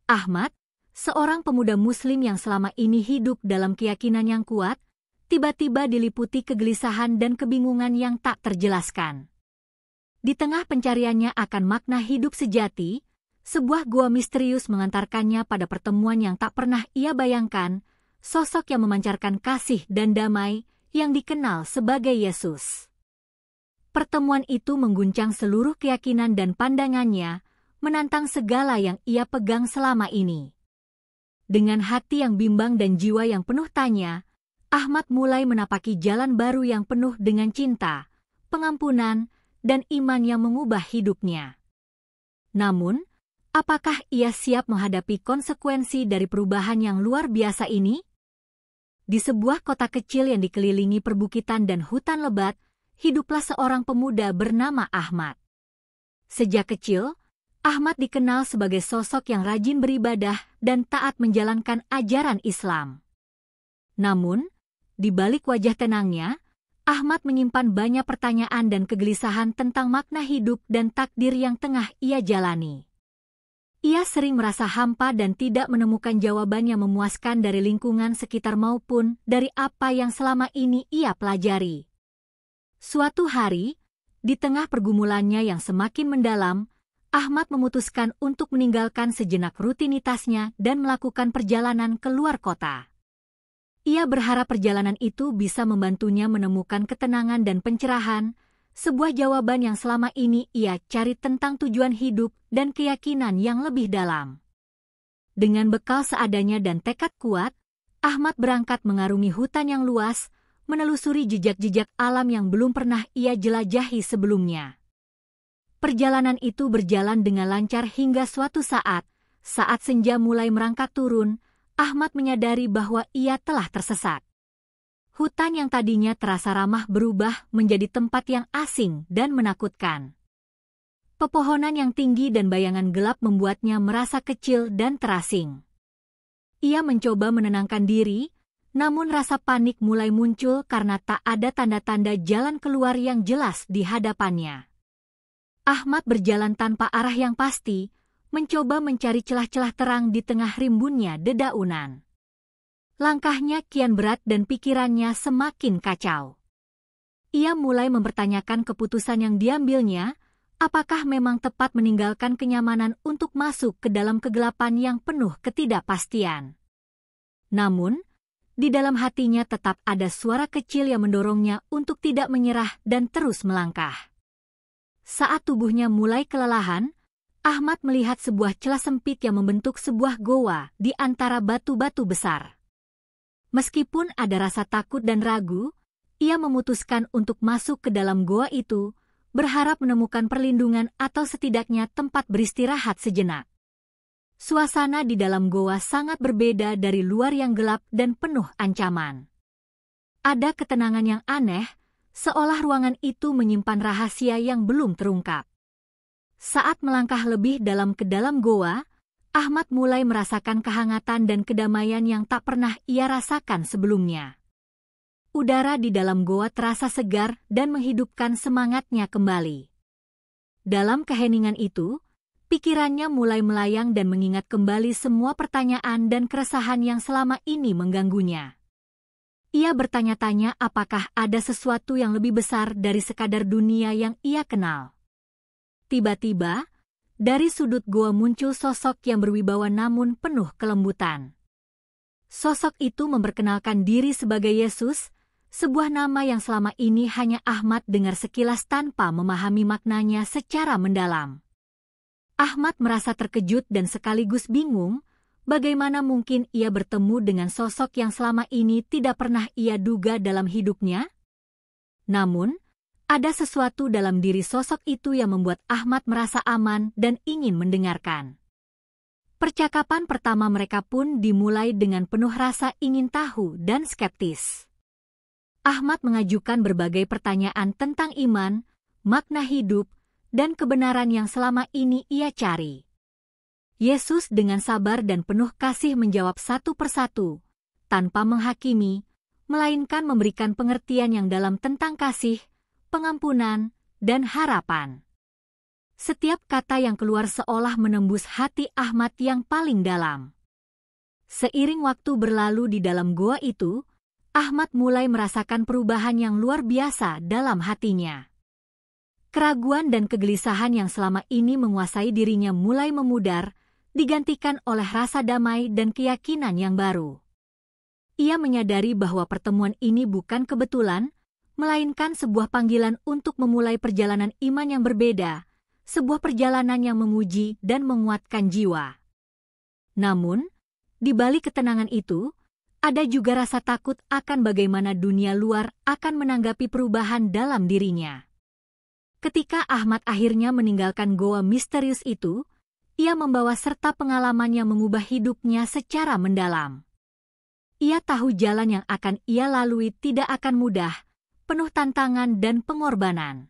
Ahmad, seorang pemuda Muslim yang selama ini hidup dalam keyakinan yang kuat, tiba-tiba diliputi kegelisahan dan kebingungan yang tak terjelaskan. Di tengah pencariannya akan makna hidup sejati, sebuah gua misterius mengantarkannya pada pertemuan yang tak pernah ia bayangkan, sosok yang memancarkan kasih dan damai yang dikenal sebagai Yesus. Pertemuan itu mengguncang seluruh keyakinan dan pandangannya, menantang segala yang ia pegang selama ini. Dengan hati yang bimbang dan jiwa yang penuh tanya, Ahmad mulai menapaki jalan baru yang penuh dengan cinta, pengampunan, dan iman yang mengubah hidupnya. Namun, apakah ia siap menghadapi konsekuensi dari perubahan yang luar biasa ini? Di sebuah kota kecil yang dikelilingi perbukitan dan hutan lebat, hiduplah seorang pemuda bernama Ahmad. Sejak kecil, Ahmad dikenal sebagai sosok yang rajin beribadah dan taat menjalankan ajaran Islam. Namun, di balik wajah tenangnya, Ahmad menyimpan banyak pertanyaan dan kegelisahan tentang makna hidup dan takdir yang tengah ia jalani. Ia sering merasa hampa dan tidak menemukan jawaban yang memuaskan dari lingkungan sekitar maupun dari apa yang selama ini ia pelajari. Suatu hari, di tengah pergumulannya yang semakin mendalam, Ahmad memutuskan untuk meninggalkan sejenak rutinitasnya dan melakukan perjalanan keluar kota. Ia berharap perjalanan itu bisa membantunya menemukan ketenangan dan pencerahan, sebuah jawaban yang selama ini ia cari tentang tujuan hidup dan keyakinan yang lebih dalam. Dengan bekal seadanya dan tekad kuat, Ahmad berangkat mengarungi hutan yang luas, menelusuri jejak-jejak alam yang belum pernah ia jelajahi sebelumnya. Perjalanan itu berjalan dengan lancar hingga suatu saat senja mulai merangkak turun, Ahmad menyadari bahwa ia telah tersesat. Hutan yang tadinya terasa ramah berubah menjadi tempat yang asing dan menakutkan. Pepohonan yang tinggi dan bayangan gelap membuatnya merasa kecil dan terasing. Ia mencoba menenangkan diri, namun rasa panik mulai muncul karena tak ada tanda-tanda jalan keluar yang jelas di hadapannya. Ahmad berjalan tanpa arah yang pasti, mencoba mencari celah-celah terang di tengah rimbunnya dedaunan. Langkahnya kian berat dan pikirannya semakin kacau. Ia mulai mempertanyakan keputusan yang diambilnya, apakah memang tepat meninggalkan kenyamanan untuk masuk ke dalam kegelapan yang penuh ketidakpastian. Namun, di dalam hatinya tetap ada suara kecil yang mendorongnya untuk tidak menyerah dan terus melangkah. Saat tubuhnya mulai kelelahan, Ahmad melihat sebuah celah sempit yang membentuk sebuah goa di antara batu-batu besar. Meskipun ada rasa takut dan ragu, ia memutuskan untuk masuk ke dalam goa itu, berharap menemukan perlindungan atau setidaknya tempat beristirahat sejenak. Suasana di dalam goa sangat berbeda dari luar yang gelap dan penuh ancaman. Ada ketenangan yang aneh, seolah ruangan itu menyimpan rahasia yang belum terungkap. Saat melangkah lebih dalam ke dalam goa, Ahmad mulai merasakan kehangatan dan kedamaian yang tak pernah ia rasakan sebelumnya. Udara di dalam goa terasa segar dan menghidupkan semangatnya kembali. Dalam keheningan itu, pikirannya mulai melayang dan mengingat kembali semua pertanyaan dan keresahan yang selama ini mengganggunya. Ia bertanya-tanya apakah ada sesuatu yang lebih besar dari sekadar dunia yang ia kenal. Tiba-tiba, dari sudut goa muncul sosok yang berwibawa namun penuh kelembutan. Sosok itu memperkenalkan diri sebagai Yesus, sebuah nama yang selama ini hanya Ahmad dengar sekilas tanpa memahami maknanya secara mendalam. Ahmad merasa terkejut dan sekaligus bingung, bagaimana mungkin ia bertemu dengan sosok yang selama ini tidak pernah ia duga dalam hidupnya? Namun, ada sesuatu dalam diri sosok itu yang membuat Ahmad merasa aman dan ingin mendengarkan. Percakapan pertama mereka pun dimulai dengan penuh rasa ingin tahu dan skeptis. Ahmad mengajukan berbagai pertanyaan tentang iman, makna hidup, dan kebenaran yang selama ini ia cari. Yesus dengan sabar dan penuh kasih menjawab satu persatu, tanpa menghakimi, melainkan memberikan pengertian yang dalam tentang kasih, pengampunan, dan harapan. Setiap kata yang keluar seolah menembus hati Ahmad yang paling dalam. Seiring waktu berlalu di dalam goa itu, Ahmad mulai merasakan perubahan yang luar biasa dalam hatinya. Keraguan dan kegelisahan yang selama ini menguasai dirinya mulai memudar, digantikan oleh rasa damai dan keyakinan yang baru. Ia menyadari bahwa pertemuan ini bukan kebetulan, melainkan sebuah panggilan untuk memulai perjalanan iman yang berbeda, sebuah perjalanan yang memuji dan menguatkan jiwa. Namun, di balik ketenangan itu, ada juga rasa takut akan bagaimana dunia luar akan menanggapi perubahan dalam dirinya. Ketika Ahmad akhirnya meninggalkan goa misterius itu, ia membawa serta pengalaman yang mengubah hidupnya secara mendalam. Ia tahu jalan yang akan ia lalui tidak akan mudah, penuh tantangan dan pengorbanan.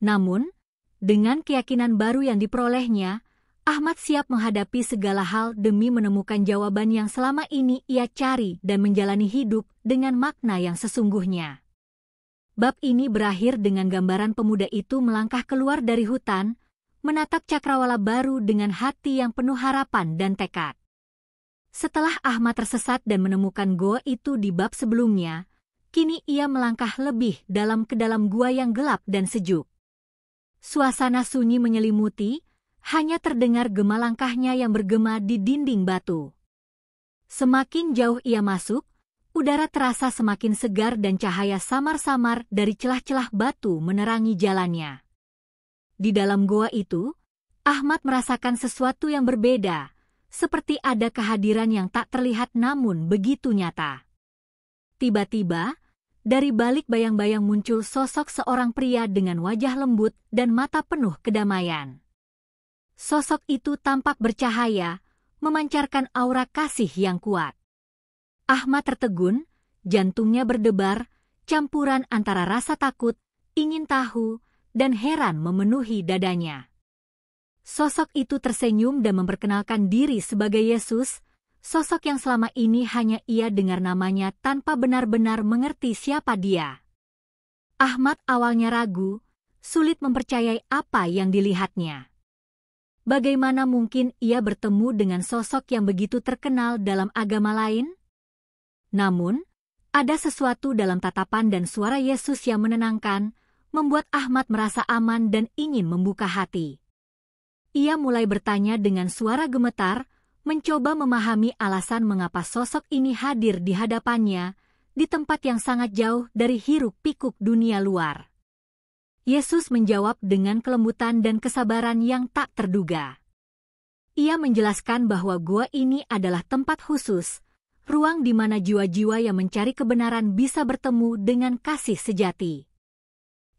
Namun, dengan keyakinan baru yang diperolehnya, Ahmad siap menghadapi segala hal demi menemukan jawaban yang selama ini ia cari dan menjalani hidup dengan makna yang sesungguhnya. Bab ini berakhir dengan gambaran pemuda itu melangkah keluar dari hutan, menatap cakrawala baru dengan hati yang penuh harapan dan tekad. Setelah Ahmad tersesat dan menemukan goa itu di bab sebelumnya, kini ia melangkah lebih dalam ke dalam gua yang gelap dan sejuk. Suasana sunyi menyelimuti, hanya terdengar gema langkahnya yang bergema di dinding batu. Semakin jauh ia masuk, udara terasa semakin segar dan cahaya samar-samar dari celah-celah batu menerangi jalannya. Di dalam goa itu, Ahmad merasakan sesuatu yang berbeda, seperti ada kehadiran yang tak terlihat namun begitu nyata. Tiba-tiba, dari balik bayang-bayang muncul sosok seorang pria dengan wajah lembut dan mata penuh kedamaian. Sosok itu tampak bercahaya, memancarkan aura kasih yang kuat. Ahmad tertegun, jantungnya berdebar, campuran antara rasa takut, ingin tahu, dan heran memenuhi dadanya. Sosok itu tersenyum dan memperkenalkan diri sebagai Yesus, sosok yang selama ini hanya ia dengar namanya tanpa benar-benar mengerti siapa dia. Ahmad awalnya ragu, sulit mempercayai apa yang dilihatnya. Bagaimana mungkin ia bertemu dengan sosok yang begitu terkenal dalam agama lain? Namun, ada sesuatu dalam tatapan dan suara Yesus yang menenangkan, membuat Ahmad merasa aman dan ingin membuka hati. Ia mulai bertanya dengan suara gemetar, mencoba memahami alasan mengapa sosok ini hadir di hadapannya, di tempat yang sangat jauh dari hiruk-pikuk dunia luar. Yesus menjawab dengan kelembutan dan kesabaran yang tak terduga. Ia menjelaskan bahwa gua ini adalah tempat khusus, ruang di mana jiwa-jiwa yang mencari kebenaran bisa bertemu dengan kasih sejati.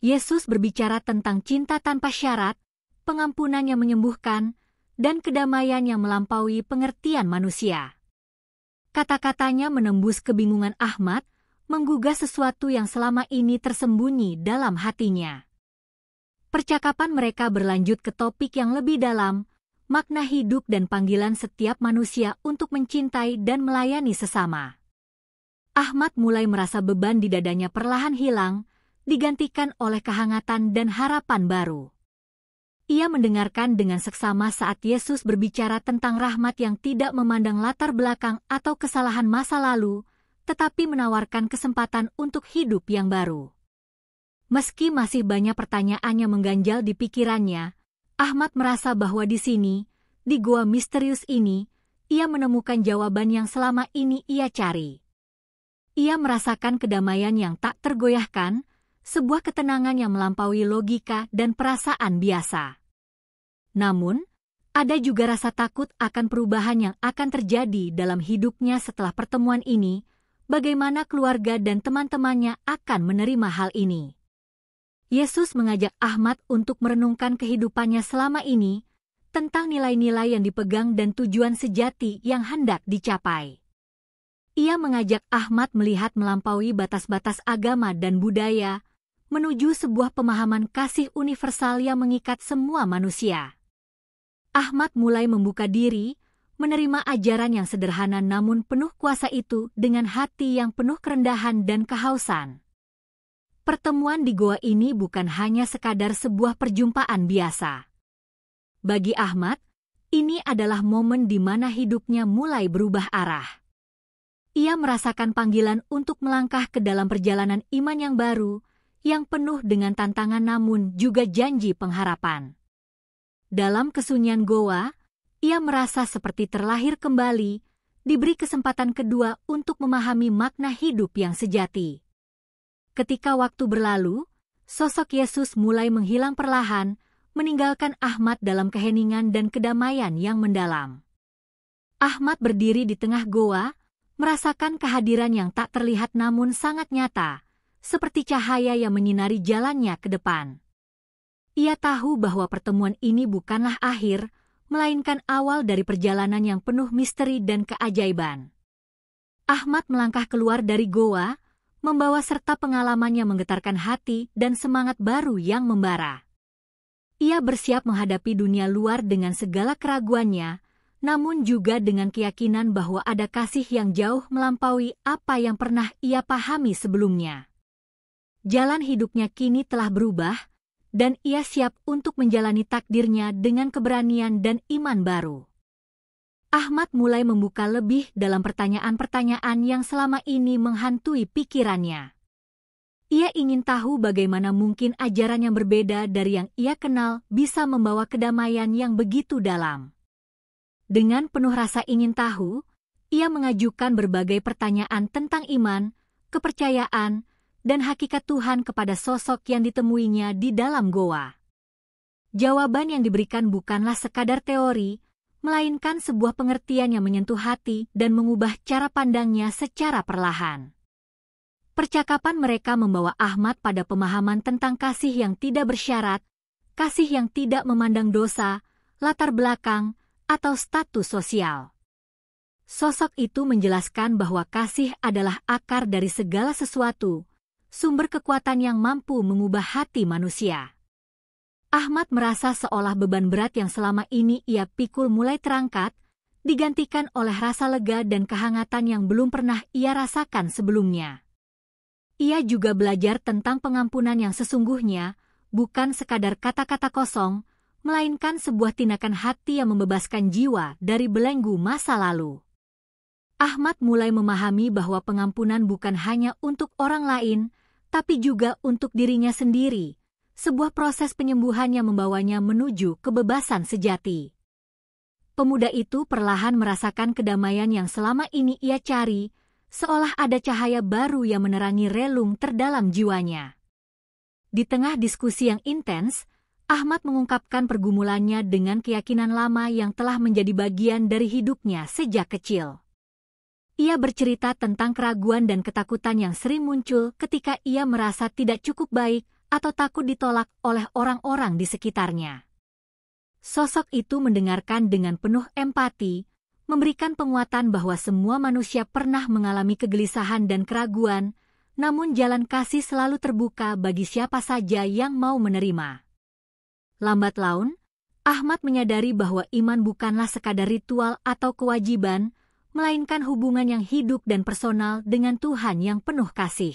Yesus berbicara tentang cinta tanpa syarat, pengampunan yang menyembuhkan, dan kedamaian yang melampaui pengertian manusia. Kata-katanya menembus kebingungan Ahmad, menggugah sesuatu yang selama ini tersembunyi dalam hatinya. Percakapan mereka berlanjut ke topik yang lebih dalam, makna hidup dan panggilan setiap manusia untuk mencintai dan melayani sesama. Ahmad mulai merasa beban di dadanya perlahan hilang, digantikan oleh kehangatan dan harapan baru. Ia mendengarkan dengan seksama saat Yesus berbicara tentang rahmat yang tidak memandang latar belakang atau kesalahan masa lalu, tetapi menawarkan kesempatan untuk hidup yang baru. Meski masih banyak pertanyaan yang mengganjal di pikirannya, Ahmad merasa bahwa di sini, di gua misterius ini, ia menemukan jawaban yang selama ini ia cari. Ia merasakan kedamaian yang tak tergoyahkan, sebuah ketenangan yang melampaui logika dan perasaan biasa. Namun, ada juga rasa takut akan perubahan yang akan terjadi dalam hidupnya setelah pertemuan ini, bagaimana keluarga dan teman-temannya akan menerima hal ini. Yesus mengajak Ahmad untuk merenungkan kehidupannya selama ini, tentang nilai-nilai yang dipegang dan tujuan sejati yang hendak dicapai. Ia mengajak Ahmad melihat melampaui batas-batas agama dan budaya, menuju sebuah pemahaman kasih universal yang mengikat semua manusia. Ahmad mulai membuka diri, menerima ajaran yang sederhana namun penuh kuasa itu dengan hati yang penuh kerendahan dan kehausan. Pertemuan di goa ini bukan hanya sekadar sebuah perjumpaan biasa. Bagi Ahmad, ini adalah momen di mana hidupnya mulai berubah arah. Ia merasakan panggilan untuk melangkah ke dalam perjalanan iman yang baru, yang penuh dengan tantangan namun juga janji pengharapan. Dalam kesunyian goa, ia merasa seperti terlahir kembali, diberi kesempatan kedua untuk memahami makna hidup yang sejati. Ketika waktu berlalu, sosok Yesus mulai menghilang perlahan, meninggalkan Ahmad dalam keheningan dan kedamaian yang mendalam. Ahmad berdiri di tengah goa, merasakan kehadiran yang tak terlihat namun sangat nyata, seperti cahaya yang menyinari jalannya ke depan. Ia tahu bahwa pertemuan ini bukanlah akhir, melainkan awal dari perjalanan yang penuh misteri dan keajaiban. Ahmad melangkah keluar dari goa, membawa serta pengalaman yang menggetarkan hati dan semangat baru yang membara. Ia bersiap menghadapi dunia luar dengan segala keraguannya, namun juga dengan keyakinan bahwa ada kasih yang jauh melampaui apa yang pernah ia pahami sebelumnya. Jalan hidupnya kini telah berubah, dan ia siap untuk menjalani takdirnya dengan keberanian dan iman baru. Ahmad mulai membuka lebih dalam pertanyaan-pertanyaan yang selama ini menghantui pikirannya. Ia ingin tahu bagaimana mungkin ajaran yang berbeda dari yang ia kenal bisa membawa kedamaian yang begitu dalam. Dengan penuh rasa ingin tahu, ia mengajukan berbagai pertanyaan tentang iman, kepercayaan, dan hakikat Tuhan kepada sosok yang ditemuinya di dalam goa. Jawaban yang diberikan bukanlah sekadar teori, melainkan sebuah pengertian yang menyentuh hati dan mengubah cara pandangnya secara perlahan. Percakapan mereka membawa Ahmad pada pemahaman tentang kasih yang tidak bersyarat, kasih yang tidak memandang dosa, latar belakang, atau status sosial. Sosok itu menjelaskan bahwa kasih adalah akar dari segala sesuatu, sumber kekuatan yang mampu mengubah hati manusia. Ahmad merasa seolah beban berat yang selama ini ia pikul mulai terangkat, digantikan oleh rasa lega dan kehangatan yang belum pernah ia rasakan sebelumnya. Ia juga belajar tentang pengampunan yang sesungguhnya, bukan sekadar kata-kata kosong, melainkan sebuah tindakan hati yang membebaskan jiwa dari belenggu masa lalu. Ahmad mulai memahami bahwa pengampunan bukan hanya untuk orang lain, tapi juga untuk dirinya sendiri, sebuah proses penyembuhan yang membawanya menuju kebebasan sejati. Pemuda itu perlahan merasakan kedamaian yang selama ini ia cari, seolah ada cahaya baru yang menerangi relung terdalam jiwanya. Di tengah diskusi yang intens, Ahmad mengungkapkan pergumulannya dengan keyakinan lama yang telah menjadi bagian dari hidupnya sejak kecil. Ia bercerita tentang keraguan dan ketakutan yang sering muncul ketika ia merasa tidak cukup baik atau takut ditolak oleh orang-orang di sekitarnya. Sosok itu mendengarkan dengan penuh empati, memberikan penguatan bahwa semua manusia pernah mengalami kegelisahan dan keraguan, namun jalan kasih selalu terbuka bagi siapa saja yang mau menerima. Lambat laun, Ahmad menyadari bahwa iman bukanlah sekadar ritual atau kewajiban, melainkan hubungan yang hidup dan personal dengan Tuhan yang penuh kasih.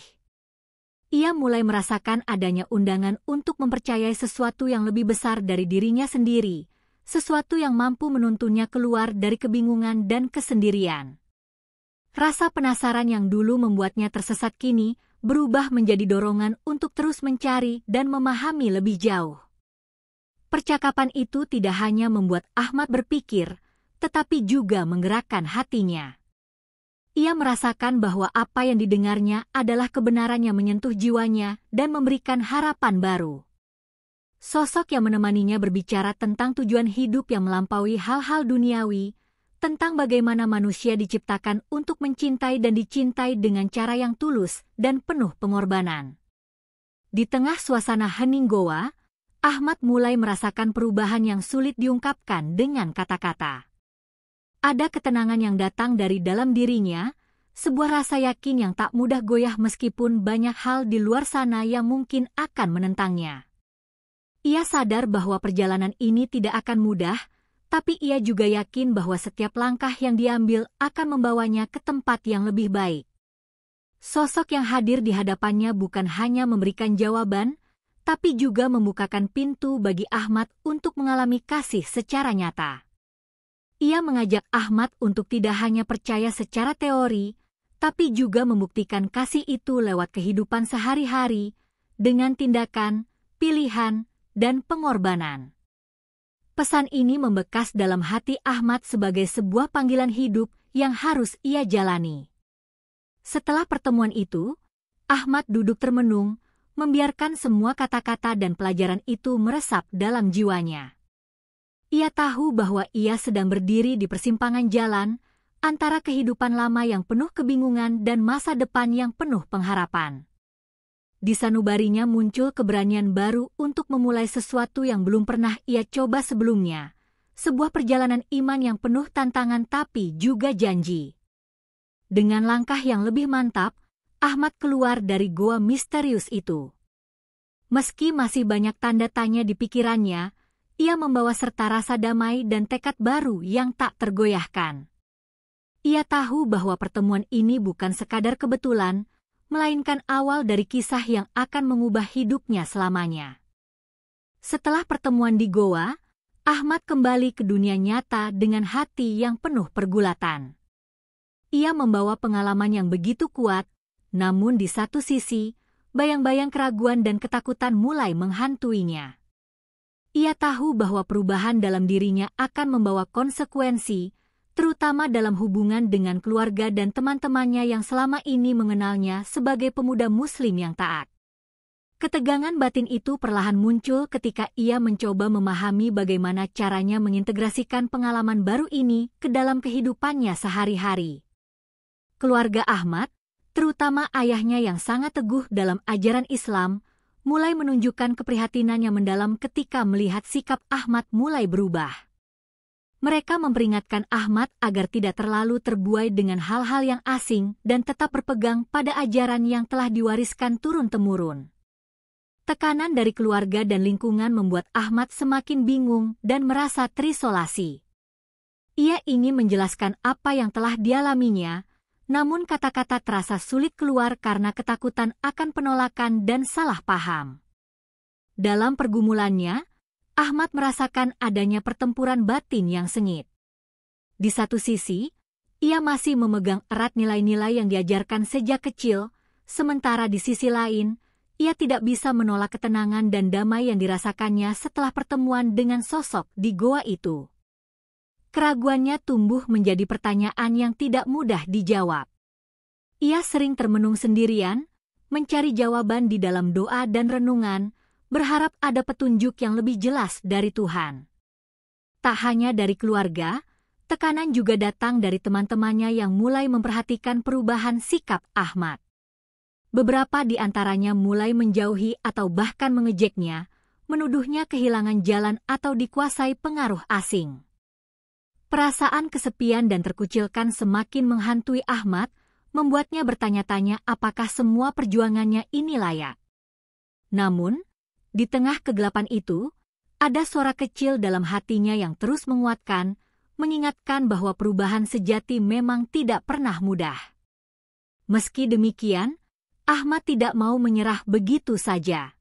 Ia mulai merasakan adanya undangan untuk mempercayai sesuatu yang lebih besar dari dirinya sendiri, sesuatu yang mampu menuntunnya keluar dari kebingungan dan kesendirian. Rasa penasaran yang dulu membuatnya tersesat kini berubah menjadi dorongan untuk terus mencari dan memahami lebih jauh. Percakapan itu tidak hanya membuat Ahmad berpikir, tetapi juga menggerakkan hatinya. Ia merasakan bahwa apa yang didengarnya adalah kebenaran yang menyentuh jiwanya dan memberikan harapan baru. Sosok yang menemaninya berbicara tentang tujuan hidup yang melampaui hal-hal duniawi, tentang bagaimana manusia diciptakan untuk mencintai dan dicintai dengan cara yang tulus dan penuh pengorbanan. Di tengah suasana hening goa, Ahmad mulai merasakan perubahan yang sulit diungkapkan dengan kata-kata. Ada ketenangan yang datang dari dalam dirinya, sebuah rasa yakin yang tak mudah goyah meskipun banyak hal di luar sana yang mungkin akan menentangnya. Ia sadar bahwa perjalanan ini tidak akan mudah, tapi ia juga yakin bahwa setiap langkah yang diambil akan membawanya ke tempat yang lebih baik. Sosok yang hadir di hadapannya bukan hanya memberikan jawaban, tapi juga membukakan pintu bagi Ahmad untuk mengalami kasih secara nyata. Ia mengajak Ahmad untuk tidak hanya percaya secara teori, tapi juga membuktikan kasih itu lewat kehidupan sehari-hari, dengan tindakan, pilihan, dan pengorbanan. Pesan ini membekas dalam hati Ahmad sebagai sebuah panggilan hidup yang harus ia jalani. Setelah pertemuan itu, Ahmad duduk termenung, membiarkan semua kata-kata dan pelajaran itu meresap dalam jiwanya. Ia tahu bahwa ia sedang berdiri di persimpangan jalan antara kehidupan lama yang penuh kebingungan dan masa depan yang penuh pengharapan. Di sanubarinya muncul keberanian baru untuk memulai sesuatu yang belum pernah ia coba sebelumnya, sebuah perjalanan iman yang penuh tantangan tapi juga janji. Dengan langkah yang lebih mantap, Ahmad keluar dari goa misterius itu. Meski masih banyak tanda tanya di pikirannya, ia membawa serta rasa damai dan tekad baru yang tak tergoyahkan. Ia tahu bahwa pertemuan ini bukan sekadar kebetulan, melainkan awal dari kisah yang akan mengubah hidupnya selamanya. Setelah pertemuan di goa, Ahmad kembali ke dunia nyata dengan hati yang penuh pergulatan. Ia membawa pengalaman yang begitu kuat, namun di satu sisi, bayang-bayang keraguan dan ketakutan mulai menghantuinya. Ia tahu bahwa perubahan dalam dirinya akan membawa konsekuensi, terutama dalam hubungan dengan keluarga dan teman-temannya yang selama ini mengenalnya sebagai pemuda Muslim yang taat. Ketegangan batin itu perlahan muncul ketika ia mencoba memahami bagaimana caranya mengintegrasikan pengalaman baru ini ke dalam kehidupannya sehari-hari. Keluarga Ahmad, terutama ayahnya yang sangat teguh dalam ajaran Islam, mulai menunjukkan keprihatinan yang mendalam ketika melihat sikap Ahmad mulai berubah. Mereka memperingatkan Ahmad agar tidak terlalu terbuai dengan hal-hal yang asing dan tetap berpegang pada ajaran yang telah diwariskan turun-temurun. Tekanan dari keluarga dan lingkungan membuat Ahmad semakin bingung dan merasa terisolasi. Ia ingin menjelaskan apa yang telah dialaminya, namun kata-kata terasa sulit keluar karena ketakutan akan penolakan dan salah paham. Dalam pergumulannya, Ahmad merasakan adanya pertempuran batin yang sengit. Di satu sisi, ia masih memegang erat nilai-nilai yang diajarkan sejak kecil, sementara di sisi lain, ia tidak bisa menolak ketenangan dan damai yang dirasakannya setelah pertemuan dengan sosok di goa itu. Keraguannya tumbuh menjadi pertanyaan yang tidak mudah dijawab. Ia sering termenung sendirian, mencari jawaban di dalam doa dan renungan, berharap ada petunjuk yang lebih jelas dari Tuhan. Tak hanya dari keluarga, tekanan juga datang dari teman-temannya yang mulai memperhatikan perubahan sikap Ahmad. Beberapa di antaranya mulai menjauhi atau bahkan mengejeknya, menuduhnya kehilangan jalan atau dikuasai pengaruh asing. Perasaan kesepian dan terkucilkan semakin menghantui Ahmad, membuatnya bertanya-tanya apakah semua perjuangannya ini layak. Namun, di tengah kegelapan itu, ada suara kecil dalam hatinya yang terus menguatkan, mengingatkan bahwa perubahan sejati memang tidak pernah mudah. Meski demikian, Ahmad tidak mau menyerah begitu saja.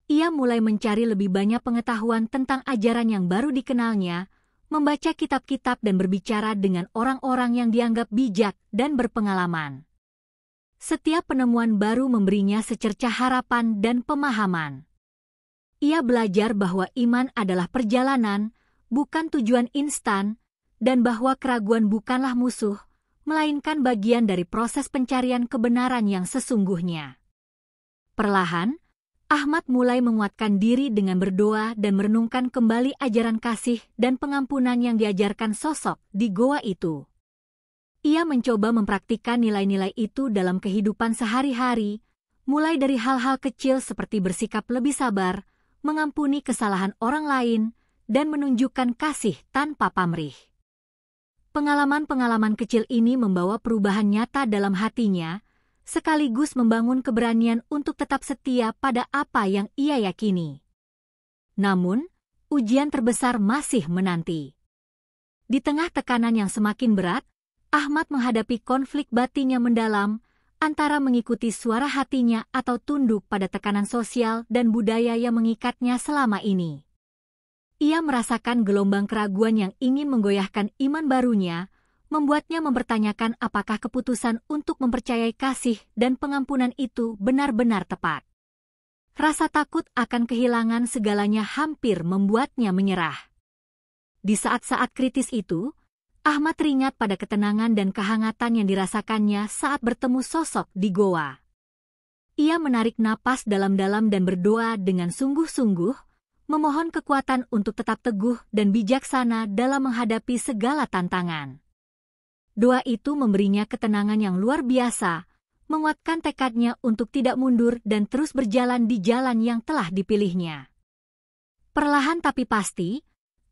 Ia mulai mencari lebih banyak pengetahuan tentang ajaran yang baru dikenalnya, membaca kitab-kitab dan berbicara dengan orang-orang yang dianggap bijak dan berpengalaman. Setiap penemuan baru memberinya secercah harapan dan pemahaman. Ia belajar bahwa iman adalah perjalanan, bukan tujuan instan, dan bahwa keraguan bukanlah musuh, melainkan bagian dari proses pencarian kebenaran yang sesungguhnya. Perlahan, Ahmad mulai menguatkan diri dengan berdoa dan merenungkan kembali ajaran kasih dan pengampunan yang diajarkan sosok di goa itu. Ia mencoba mempraktikkan nilai-nilai itu dalam kehidupan sehari-hari, mulai dari hal-hal kecil seperti bersikap lebih sabar, mengampuni kesalahan orang lain, dan menunjukkan kasih tanpa pamrih. Pengalaman-pengalaman kecil ini membawa perubahan nyata dalam hatinya, sekaligus membangun keberanian untuk tetap setia pada apa yang ia yakini. Namun, ujian terbesar masih menanti. Di tengah tekanan yang semakin berat, Ahmad menghadapi konflik batin yang mendalam, antara mengikuti suara hatinya atau tunduk pada tekanan sosial dan budaya yang mengikatnya selama ini. Ia merasakan gelombang keraguan yang ingin menggoyahkan iman barunya, membuatnya mempertanyakan apakah keputusan untuk mempercayai kasih dan pengampunan itu benar-benar tepat. Rasa takut akan kehilangan segalanya hampir membuatnya menyerah. Di saat-saat kritis itu, Ahmad teringat pada ketenangan dan kehangatan yang dirasakannya saat bertemu sosok di goa. Ia menarik napas dalam-dalam dan berdoa dengan sungguh-sungguh, memohon kekuatan untuk tetap teguh dan bijaksana dalam menghadapi segala tantangan. Doa itu memberinya ketenangan yang luar biasa, menguatkan tekadnya untuk tidak mundur dan terus berjalan di jalan yang telah dipilihnya. Perlahan tapi pasti,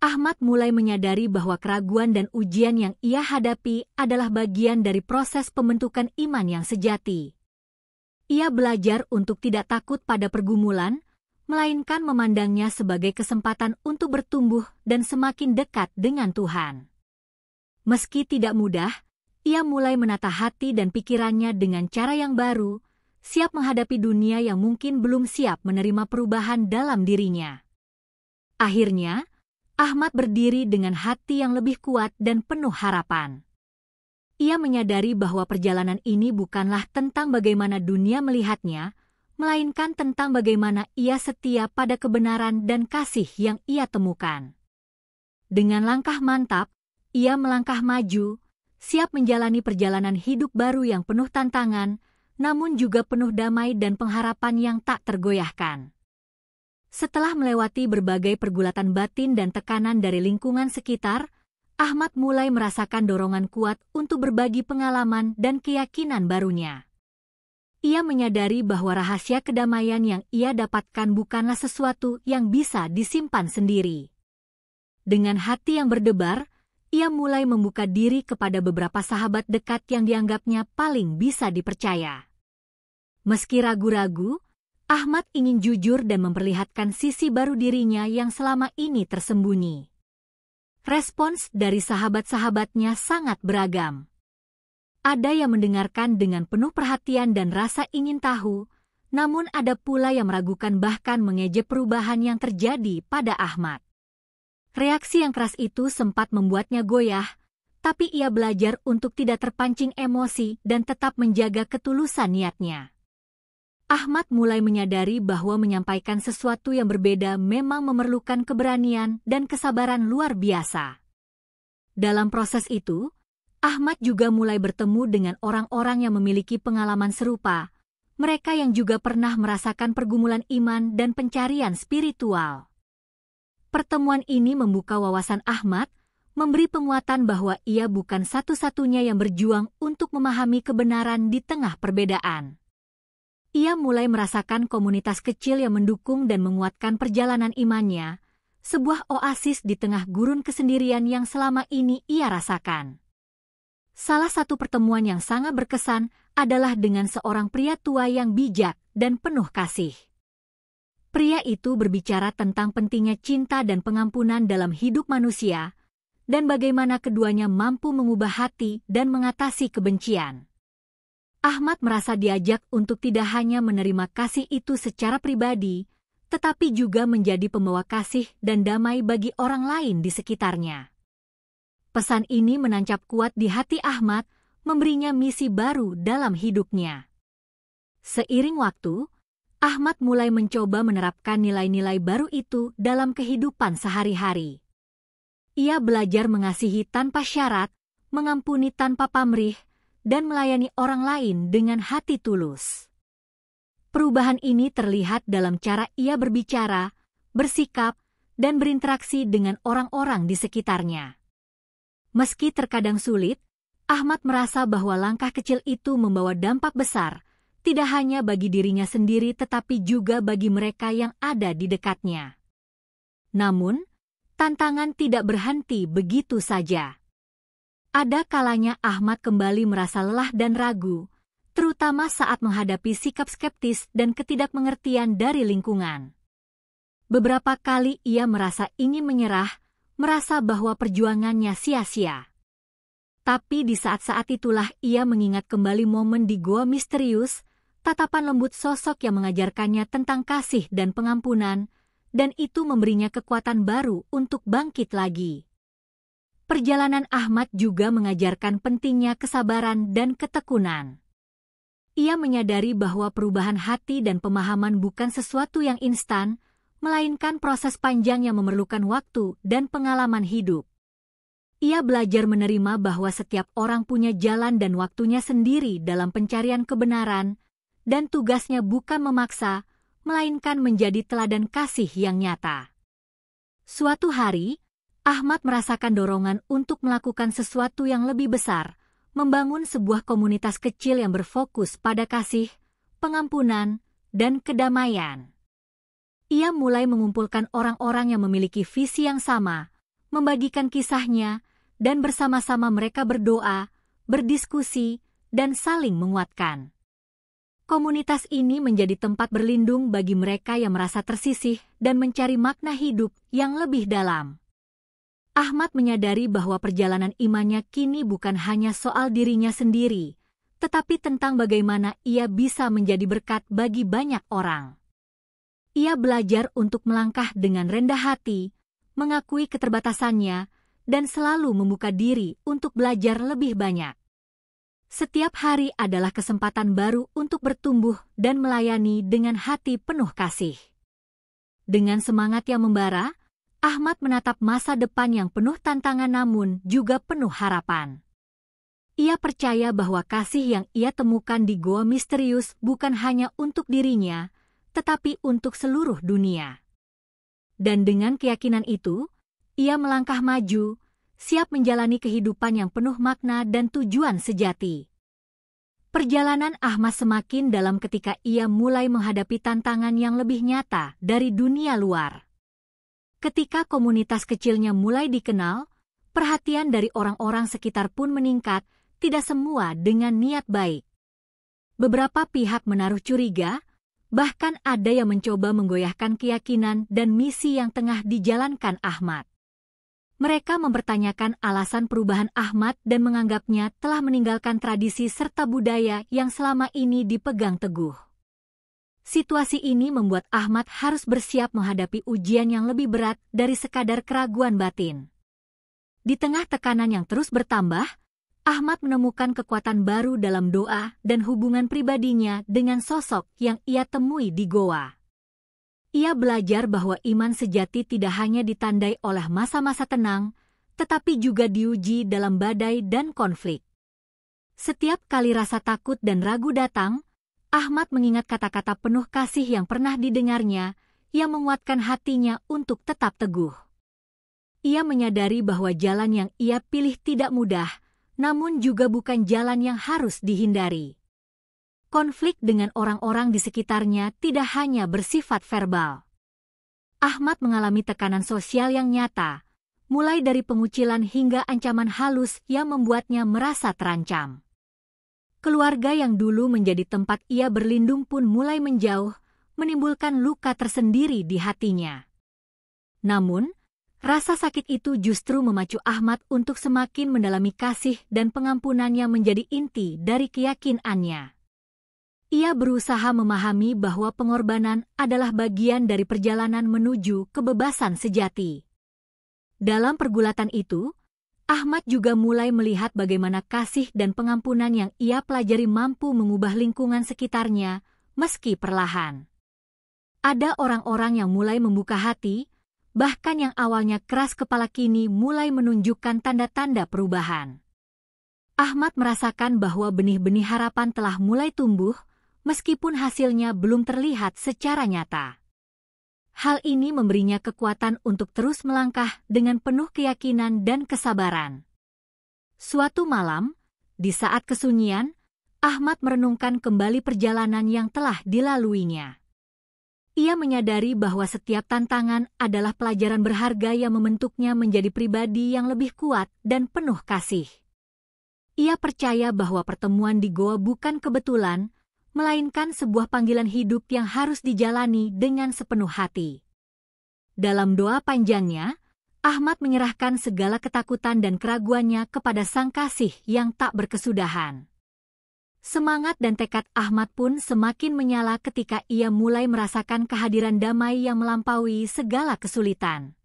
Ahmad mulai menyadari bahwa keraguan dan ujian yang ia hadapi adalah bagian dari proses pembentukan iman yang sejati. Ia belajar untuk tidak takut pada pergumulan, melainkan memandangnya sebagai kesempatan untuk bertumbuh dan semakin dekat dengan Tuhan. Meski tidak mudah, ia mulai menata hati dan pikirannya dengan cara yang baru, siap menghadapi dunia yang mungkin belum siap menerima perubahan dalam dirinya. Akhirnya, Ahmad berdiri dengan hati yang lebih kuat dan penuh harapan. Ia menyadari bahwa perjalanan ini bukanlah tentang bagaimana dunia melihatnya, melainkan tentang bagaimana ia setia pada kebenaran dan kasih yang ia temukan. Dengan langkah mantap, ia melangkah maju, siap menjalani perjalanan hidup baru yang penuh tantangan, namun juga penuh damai dan pengharapan yang tak tergoyahkan. Setelah melewati berbagai pergulatan batin dan tekanan dari lingkungan sekitar, Ahmad mulai merasakan dorongan kuat untuk berbagi pengalaman dan keyakinan barunya. Ia menyadari bahwa rahasia kedamaian yang ia dapatkan bukanlah sesuatu yang bisa disimpan sendiri. Dengan hati yang berdebar, ia mulai membuka diri kepada beberapa sahabat dekat yang dianggapnya paling bisa dipercaya. Meski ragu-ragu, Ahmad ingin jujur dan memperlihatkan sisi baru dirinya yang selama ini tersembunyi. Respons dari sahabat-sahabatnya sangat beragam. Ada yang mendengarkan dengan penuh perhatian dan rasa ingin tahu, namun ada pula yang meragukan bahkan mengejek perubahan yang terjadi pada Ahmad. Reaksi yang keras itu sempat membuatnya goyah, tapi ia belajar untuk tidak terpancing emosi dan tetap menjaga ketulusan niatnya. Ahmad mulai menyadari bahwa menyampaikan sesuatu yang berbeda memang memerlukan keberanian dan kesabaran luar biasa. Dalam proses itu, Ahmad juga mulai bertemu dengan orang-orang yang memiliki pengalaman serupa, mereka yang juga pernah merasakan pergumulan iman dan pencarian spiritual. Pertemuan ini membuka wawasan Ahmad, memberi penguatan bahwa ia bukan satu-satunya yang berjuang untuk memahami kebenaran di tengah perbedaan. Ia mulai merasakan komunitas kecil yang mendukung dan menguatkan perjalanan imannya, sebuah oasis di tengah gurun kesendirian yang selama ini ia rasakan. Salah satu pertemuan yang sangat berkesan adalah dengan seorang pria tua yang bijak dan penuh kasih. Pria itu berbicara tentang pentingnya cinta dan pengampunan dalam hidup manusia, dan bagaimana keduanya mampu mengubah hati dan mengatasi kebencian. Ahmad merasa diajak untuk tidak hanya menerima kasih itu secara pribadi, tetapi juga menjadi pembawa kasih dan damai bagi orang lain di sekitarnya. Pesan ini menancap kuat di hati Ahmad, memberinya misi baru dalam hidupnya. Seiring waktu, Ahmad mulai mencoba menerapkan nilai-nilai baru itu dalam kehidupan sehari-hari. Ia belajar mengasihi tanpa syarat, mengampuni tanpa pamrih, dan melayani orang lain dengan hati tulus. Perubahan ini terlihat dalam cara ia berbicara, bersikap, dan berinteraksi dengan orang-orang di sekitarnya. Meski terkadang sulit, Ahmad merasa bahwa langkah kecil itu membawa dampak besar, tidak hanya bagi dirinya sendiri tetapi juga bagi mereka yang ada di dekatnya. Namun, tantangan tidak berhenti begitu saja. Ada kalanya Ahmad kembali merasa lelah dan ragu, terutama saat menghadapi sikap skeptis dan ketidakmengertian dari lingkungan. Beberapa kali ia merasa ingin menyerah, merasa bahwa perjuangannya sia-sia. Tapi di saat-saat itulah ia mengingat kembali momen di gua misterius, tatapan lembut sosok yang mengajarkannya tentang kasih dan pengampunan, dan itu memberinya kekuatan baru untuk bangkit lagi. Perjalanan Ahmad juga mengajarkan pentingnya kesabaran dan ketekunan. Ia menyadari bahwa perubahan hati dan pemahaman bukan sesuatu yang instan, melainkan proses panjang yang memerlukan waktu dan pengalaman hidup. Ia belajar menerima bahwa setiap orang punya jalan dan waktunya sendiri dalam pencarian kebenaran, dan tugasnya bukan memaksa, melainkan menjadi teladan kasih yang nyata. Suatu hari, Ahmad merasakan dorongan untuk melakukan sesuatu yang lebih besar, membangun sebuah komunitas kecil yang berfokus pada kasih, pengampunan, dan kedamaian. Ia mulai mengumpulkan orang-orang yang memiliki visi yang sama, membagikan kisahnya, dan bersama-sama mereka berdoa, berdiskusi, dan saling menguatkan. Komunitas ini menjadi tempat berlindung bagi mereka yang merasa tersisih dan mencari makna hidup yang lebih dalam. Ahmad menyadari bahwa perjalanan imannya kini bukan hanya soal dirinya sendiri, tetapi tentang bagaimana ia bisa menjadi berkat bagi banyak orang. Ia belajar untuk melangkah dengan rendah hati, mengakui keterbatasannya, dan selalu membuka diri untuk belajar lebih banyak. Setiap hari adalah kesempatan baru untuk bertumbuh dan melayani dengan hati penuh kasih. Dengan semangat yang membara, Ahmad menatap masa depan yang penuh tantangan namun juga penuh harapan. Ia percaya bahwa kasih yang ia temukan di gua misterius bukan hanya untuk dirinya, tetapi untuk seluruh dunia. Dan dengan keyakinan itu, ia melangkah maju, siap menjalani kehidupan yang penuh makna dan tujuan sejati. Perjalanan Ahmad semakin dalam ketika ia mulai menghadapi tantangan yang lebih nyata dari dunia luar. Ketika komunitas kecilnya mulai dikenal, perhatian dari orang-orang sekitar pun meningkat, tidak semua dengan niat baik. Beberapa pihak menaruh curiga, bahkan ada yang mencoba menggoyahkan keyakinan dan misi yang tengah dijalankan Ahmad. Mereka mempertanyakan alasan perubahan Ahmad dan menganggapnya telah meninggalkan tradisi serta budaya yang selama ini dipegang teguh. Situasi ini membuat Ahmad harus bersiap menghadapi ujian yang lebih berat dari sekadar keraguan batin. Di tengah tekanan yang terus bertambah, Ahmad menemukan kekuatan baru dalam doa dan hubungan pribadinya dengan sosok yang ia temui di goa. Ia belajar bahwa iman sejati tidak hanya ditandai oleh masa-masa tenang, tetapi juga diuji dalam badai dan konflik. Setiap kali rasa takut dan ragu datang, Ahmad mengingat kata-kata penuh kasih yang pernah didengarnya, yang menguatkan hatinya untuk tetap teguh. Ia menyadari bahwa jalan yang ia pilih tidak mudah, namun juga bukan jalan yang harus dihindari. Konflik dengan orang-orang di sekitarnya tidak hanya bersifat verbal. Ahmad mengalami tekanan sosial yang nyata, mulai dari pengucilan hingga ancaman halus yang membuatnya merasa terancam. Keluarga yang dulu menjadi tempat ia berlindung pun mulai menjauh, menimbulkan luka tersendiri di hatinya. Namun, rasa sakit itu justru memacu Ahmad untuk semakin mendalami kasih dan pengampunan yang menjadi inti dari keyakinannya. Ia berusaha memahami bahwa pengorbanan adalah bagian dari perjalanan menuju kebebasan sejati. Dalam pergulatan itu, Ahmad juga mulai melihat bagaimana kasih dan pengampunan yang ia pelajari mampu mengubah lingkungan sekitarnya, meski perlahan. Ada orang-orang yang mulai membuka hati, bahkan yang awalnya keras kepala kini mulai menunjukkan tanda-tanda perubahan. Ahmad merasakan bahwa benih-benih harapan telah mulai tumbuh, meskipun hasilnya belum terlihat secara nyata. Hal ini memberinya kekuatan untuk terus melangkah dengan penuh keyakinan dan kesabaran. Suatu malam, di saat kesunyian, Ahmad merenungkan kembali perjalanan yang telah dilaluinya. Ia menyadari bahwa setiap tantangan adalah pelajaran berharga yang membentuknya menjadi pribadi yang lebih kuat dan penuh kasih. Ia percaya bahwa pertemuan di goa bukan kebetulan, melainkan sebuah panggilan hidup yang harus dijalani dengan sepenuh hati. Dalam doa panjangnya, Ahmad menyerahkan segala ketakutan dan keraguannya kepada Sang Kasih yang tak berkesudahan. Semangat dan tekad Ahmad pun semakin menyala ketika ia mulai merasakan kehadiran damai yang melampaui segala kesulitan.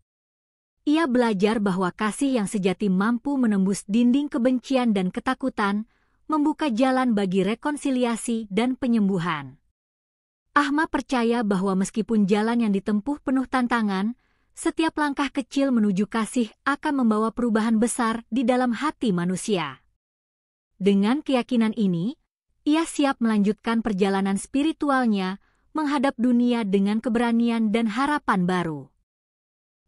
Ia belajar bahwa kasih yang sejati mampu menembus dinding kebencian dan ketakutan, membuka jalan bagi rekonsiliasi dan penyembuhan. Ahmad percaya bahwa meskipun jalan yang ditempuh penuh tantangan, setiap langkah kecil menuju kasih akan membawa perubahan besar di dalam hati manusia. Dengan keyakinan ini, ia siap melanjutkan perjalanan spiritualnya menghadap dunia dengan keberanian dan harapan baru.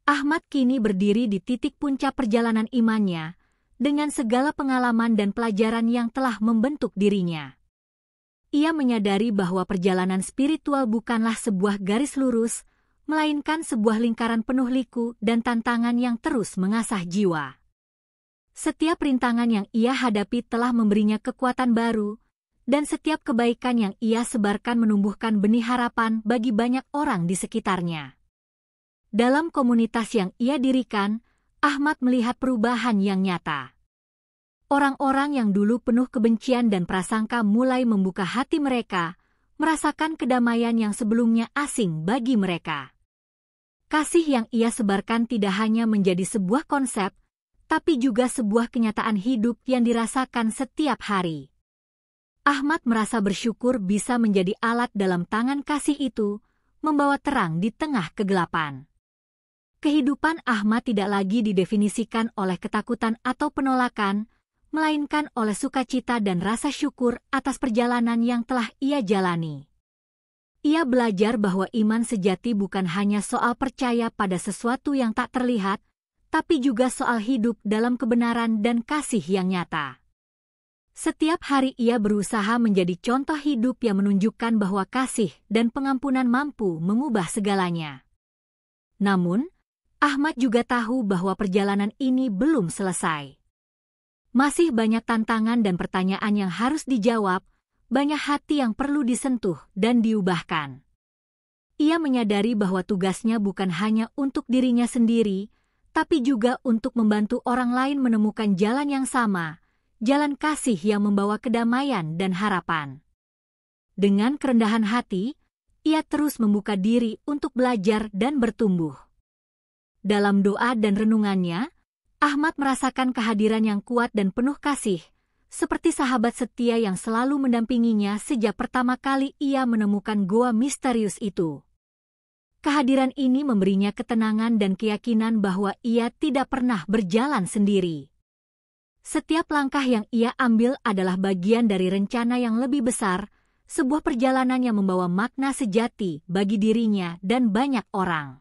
Ahmad kini berdiri di titik puncak perjalanan imannya, dengan segala pengalaman dan pelajaran yang telah membentuk dirinya. Ia menyadari bahwa perjalanan spiritual bukanlah sebuah garis lurus, melainkan sebuah lingkaran penuh liku dan tantangan yang terus mengasah jiwa. Setiap rintangan yang ia hadapi telah memberinya kekuatan baru, dan setiap kebaikan yang ia sebarkan menumbuhkan benih harapan bagi banyak orang di sekitarnya. Dalam komunitas yang ia dirikan, Ahmad melihat perubahan yang nyata. Orang-orang yang dulu penuh kebencian dan prasangka mulai membuka hati mereka, merasakan kedamaian yang sebelumnya asing bagi mereka. Kasih yang ia sebarkan tidak hanya menjadi sebuah konsep, tapi juga sebuah kenyataan hidup yang dirasakan setiap hari. Ahmad merasa bersyukur bisa menjadi alat dalam tangan kasih itu, membawa terang di tengah kegelapan. Kehidupan Ahmad tidak lagi didefinisikan oleh ketakutan atau penolakan, melainkan oleh sukacita dan rasa syukur atas perjalanan yang telah ia jalani. Ia belajar bahwa iman sejati bukan hanya soal percaya pada sesuatu yang tak terlihat, tapi juga soal hidup dalam kebenaran dan kasih yang nyata. Setiap hari ia berusaha menjadi contoh hidup yang menunjukkan bahwa kasih dan pengampunan mampu mengubah segalanya. Namun, Ahmad juga tahu bahwa perjalanan ini belum selesai. Masih banyak tantangan dan pertanyaan yang harus dijawab, banyak hati yang perlu disentuh dan diubahkan. Ia menyadari bahwa tugasnya bukan hanya untuk dirinya sendiri, tapi juga untuk membantu orang lain menemukan jalan yang sama, jalan kasih yang membawa kedamaian dan harapan. Dengan kerendahan hati, ia terus membuka diri untuk belajar dan bertumbuh. Dalam doa dan renungannya, Ahmad merasakan kehadiran yang kuat dan penuh kasih, seperti sahabat setia yang selalu mendampinginya sejak pertama kali ia menemukan goa misterius itu. Kehadiran ini memberinya ketenangan dan keyakinan bahwa ia tidak pernah berjalan sendiri. Setiap langkah yang ia ambil adalah bagian dari rencana yang lebih besar, sebuah perjalanan yang membawa makna sejati bagi dirinya dan banyak orang.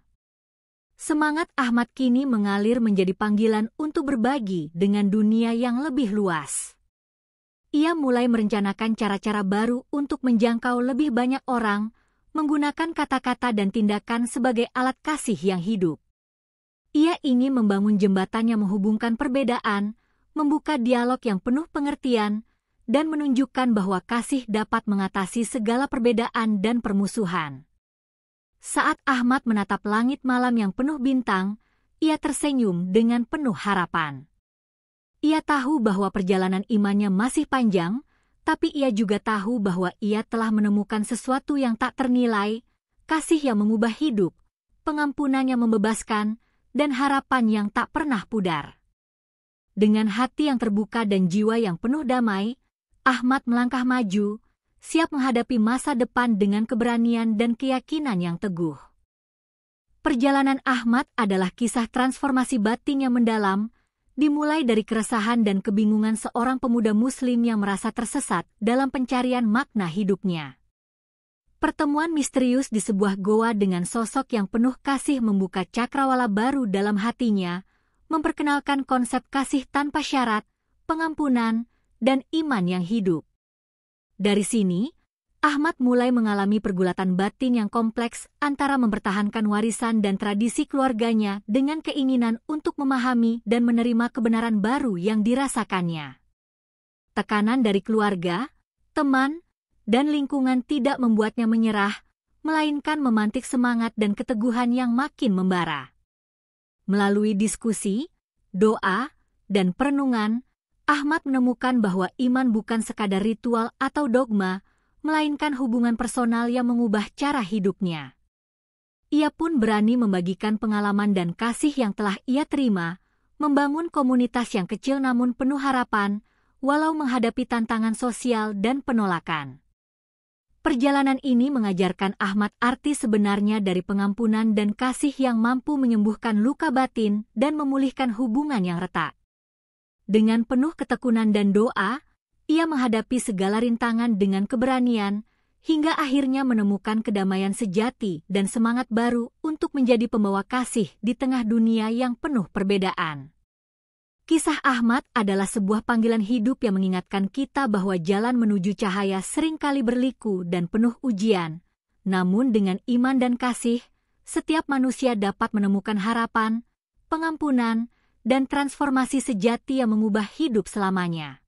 Semangat Ahmad kini mengalir menjadi panggilan untuk berbagi dengan dunia yang lebih luas. Ia mulai merencanakan cara-cara baru untuk menjangkau lebih banyak orang, menggunakan kata-kata dan tindakan sebagai alat kasih yang hidup. Ia ingin membangun jembatan yang menghubungkan perbedaan, membuka dialog yang penuh pengertian, dan menunjukkan bahwa kasih dapat mengatasi segala perbedaan dan permusuhan. Saat Ahmad menatap langit malam yang penuh bintang, ia tersenyum dengan penuh harapan. Ia tahu bahwa perjalanan imannya masih panjang, tapi ia juga tahu bahwa ia telah menemukan sesuatu yang tak ternilai, kasih yang mengubah hidup, pengampunan yang membebaskan, dan harapan yang tak pernah pudar. Dengan hati yang terbuka dan jiwa yang penuh damai, Ahmad melangkah maju, siap menghadapi masa depan dengan keberanian dan keyakinan yang teguh. Perjalanan Ahmad adalah kisah transformasi batin yang mendalam, dimulai dari keresahan dan kebingungan seorang pemuda Muslim yang merasa tersesat dalam pencarian makna hidupnya. Pertemuan misterius di sebuah goa dengan sosok yang penuh kasih membuka cakrawala baru dalam hatinya, memperkenalkan konsep kasih tanpa syarat, pengampunan, dan iman yang hidup. Dari sini, Ahmad mulai mengalami pergulatan batin yang kompleks antara mempertahankan warisan dan tradisi keluarganya dengan keinginan untuk memahami dan menerima kebenaran baru yang dirasakannya. Tekanan dari keluarga, teman, dan lingkungan tidak membuatnya menyerah, melainkan memantik semangat dan keteguhan yang makin membara. Melalui diskusi, doa, dan perenungan, Ahmad menemukan bahwa iman bukan sekadar ritual atau dogma, melainkan hubungan personal yang mengubah cara hidupnya. Ia pun berani membagikan pengalaman dan kasih yang telah ia terima, membangun komunitas yang kecil namun penuh harapan, walau menghadapi tantangan sosial dan penolakan. Perjalanan ini mengajarkan Ahmad arti sebenarnya dari pengampunan dan kasih yang mampu menyembuhkan luka batin dan memulihkan hubungan yang retak. Dengan penuh ketekunan dan doa, ia menghadapi segala rintangan dengan keberanian, hingga akhirnya menemukan kedamaian sejati dan semangat baru untuk menjadi pembawa kasih di tengah dunia yang penuh perbedaan. Kisah Ahmad adalah sebuah panggilan hidup yang mengingatkan kita bahwa jalan menuju cahaya seringkali berliku dan penuh ujian. Namun dengan iman dan kasih, setiap manusia dapat menemukan harapan, pengampunan, dan transformasi sejati yang mengubah hidup selamanya.